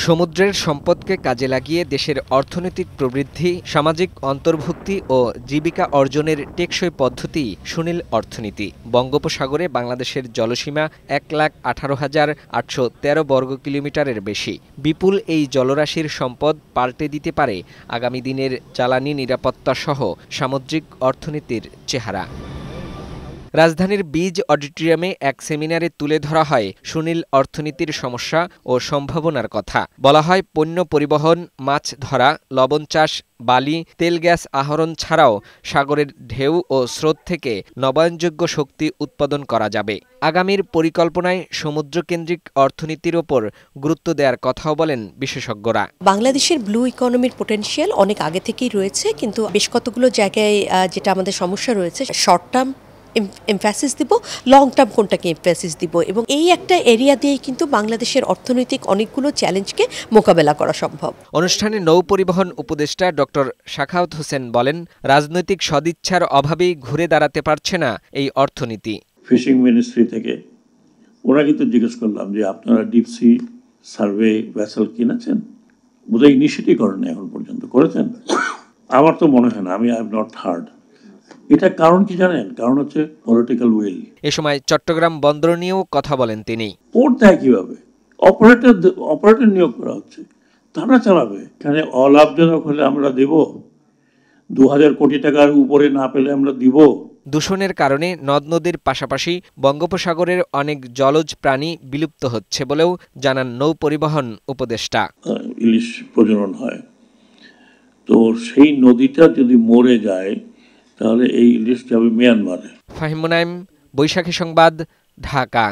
সমুদ্রের সম্পদকে কাজে লাগিয়ে দেশের অর্থনৈতিক প্রবৃদ্ধি, সামাজিক অন্তর্ভুক্তি ও জীবিকা অর্জনের টেকসই পদ্ধতি সুনীল অর্থনীতি। বঙ্গোপসাগরে বাংলাদেশের জলসীমা ১,১৮,৮১৩ বর্গ কিলোমিটারের বেশি। বিপুল এই জলরাশির সম্পদ পাল্টে দিতে পারে আগামী দিনের জ্বালানি নিরাপত্তা সহ সামুদ্রিক অর্থনীতির চেহারা। রাজধানীর বীজ অডিটোরিয়ামে এক সেমিনারে তুলে ধরা হয় সুনীল অর্থনীতির সমস্যা ও সম্ভাবনার কথা। বলা হয়, পণ্য পরিবহন, মাছ ধরা, লবণ চাষ, বালি, তেল গ্যাস আহরণ ছাড়াও সাগরের ঢেউ ও স্রোত থেকে নবায়নযোগ্য শক্তি উৎপাদন করা যাবে। আগামীর পরিকল্পনায় সমুদ্রকেন্দ্রিক অর্থনীতির ওপর গুরুত্ব দেওয়ার কথাও বলেন বিশেষজ্ঞরা। বাংলাদেশের ব্লু ইকোনমির পোটেনশিয়াল অনেক আগে থেকেই রয়েছে, কিন্তু বেশ কতগুলো জায়গায় যেটা আমাদের সমস্যা রয়েছে, শর্ট টার্ম এমফ্যাসিস দিব, লং টার্ম কোনটাকে এমফ্যাসিস দিব, এবং এই একটা এরিয়া দিয়েই কিন্তু বাংলাদেশের অর্থনৈতিক অনেকগুলো চ্যালেঞ্জকে মোকাবেলা করা সম্ভব। অনুষ্ঠানে নৌ পরিবহন উপদেষ্টা ডক্টর শাখাওয়াত হোসেন বলেন, রাজনৈতিক সদিচ্ছার অভাবেই ঘুরে দাঁড়াতে পারছে না এই অর্থনীতি। ফিশিং মিনিস্ট্রি থেকে ওরা কিন্তু জিজ্ঞেস করলাম যে আপনারা ডিপসি সার্ভে ভেসেল কিনেছেন, বোধহয় ইনিশিয়েটিভ করেন এখন পর্যন্ত, করেছেন? আমার তো মনে হয় না, আমি আই হ্যাভ নট হার্ড। এটা কারণ কি জানেন? কারণ হচ্ছে পলিটিক্যাল উইল। এ সময় চট্টগ্রাম বন্দর নিয়েও কথা বলেন তিনি। পোর্ট দেয় কিভাবে? অপারেটর নিয়োগ করা হচ্ছে, তারা চালাবে। এখানে অলাভজনক হলে আমরা দেব, ২,০০০ কোটি টাকার উপরে না পেলে আমরা দিব। দূষণের কারণে নদ নদীর পাশাপাশি বঙ্গোপসাগরের অনেক জলজ প্রাণী বিলুপ্ত হচ্ছে বলেও জানান নৌ পরিবহন উপদেষ্টা। ইলিশ প্রজনন হয়, তো সেই নদীটা যদি মরে যায় তাহলে এই ইলিশ যাবে মিয়ানমারে। ফাহিম মুনাইম, বৈশাখী সংবাদ, ঢাকা।